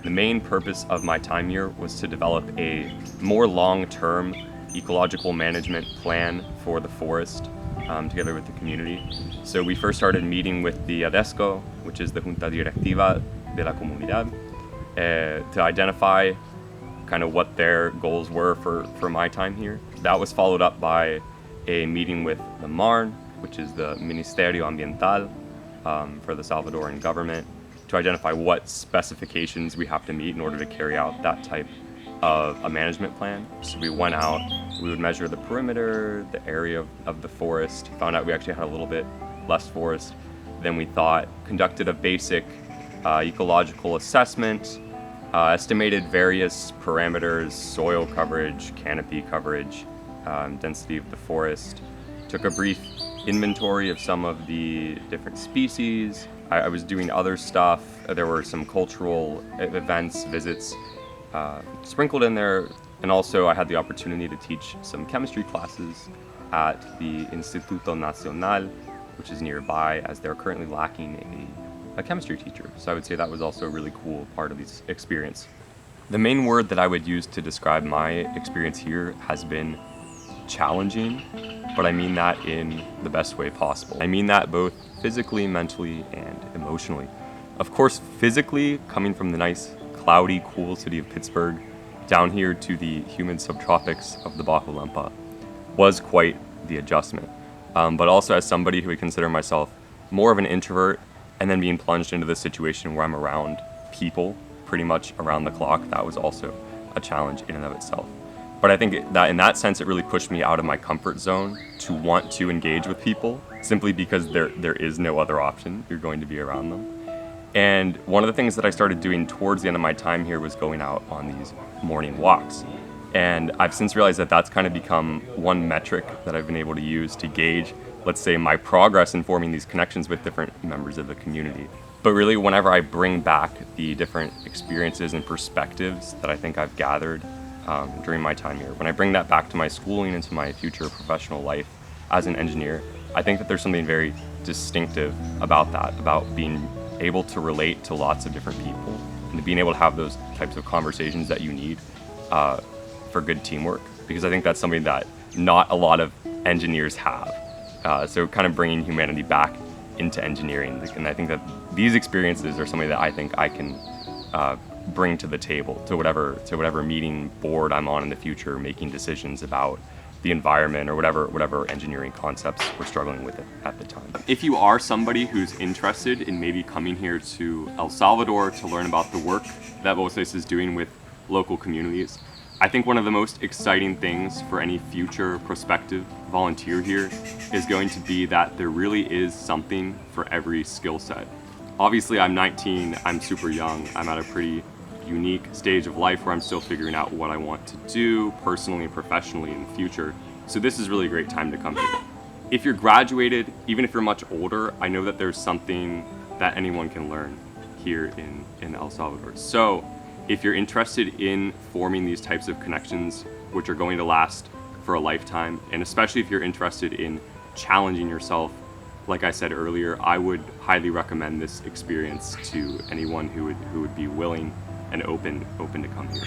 The main purpose of my time here was to develop a more long-term ecological management plan for the forest together with the community. So we first started meeting with the ADESCO, which is the Junta Directiva de la Comunidad, to identify kind of what their goals were for my time here. That was followed up by a meeting with the MARN, which is the Ministerio Ambiental for the Salvadoran government, to identify what specifications we have to meet in order to carry out that type of a management plan. So we went out, we would measure the perimeter, the area of the forest, found out we actually had a little bit less forest than we thought, conducted a basic ecological assessment, estimated various parameters, soil coverage, canopy coverage, density of the forest, took a brief inventory of some of the different species. I was doing other stuff. There were some cultural events, visits sprinkled in there, and also I had the opportunity to teach some chemistry classes at the Instituto Nacional, which is nearby, as they're currently lacking a chemistry teacher. So I would say that was also a really cool part of this experience. The main word that I would use to describe my experience here has been challenging, but I mean that in the best way possible. I mean that both physically, mentally, and emotionally. Of course, physically, coming from the nice, cloudy, cool city of Pittsburgh down here to the humid subtropics of the Bajo Lempa was quite the adjustment. But also as somebody who would consider myself more of an introvert, and then being plunged into this situation where I'm around people pretty much around the clock, that was also a challenge in and of itself. But I think that in that sense, it really pushed me out of my comfort zone to want to engage with people, simply because there is no other option. You're going to be around them. And one of the things that I started doing towards the end of my time here was going out on these morning walks. And I've since realized that that's kind of become one metric that I've been able to use to gauge, let's say, my progress in forming these connections with different members of the community. But really, whenever I bring back the different experiences and perspectives that I think I've gathered during my time here, when I bring that back to my schooling and to my future professional life as an engineer, I think that there's something very distinctive about that, about being able to relate to lots of different people and being able to have those types of conversations that you need for good teamwork, because I think that's something that not a lot of engineers have. So kind of bringing humanity back into engineering, and I think that these experiences are something that I think I can bring to the table, to whatever meeting board I'm on in the future, making decisions about the environment or whatever engineering concepts we're struggling with at the time. If you are somebody who's interested in maybe coming here to El Salvador to learn about the work that Voces is doing with local communities, I think one of the most exciting things for any future prospective volunteer here is going to be that there really is something for every skill set. Obviously, I'm 19, I'm super young, I'm at a pretty unique stage of life where I'm still figuring out what I want to do personally and professionally in the future. So this is really a great time to come here. If you're graduated, even if you're much older, I know that there's something that anyone can learn here in El Salvador. So if you're interested in forming these types of connections, which are going to last for a lifetime, and especially if you're interested in challenging yourself, like I said earlier, I would highly recommend this experience to anyone who would be willing and open to come here.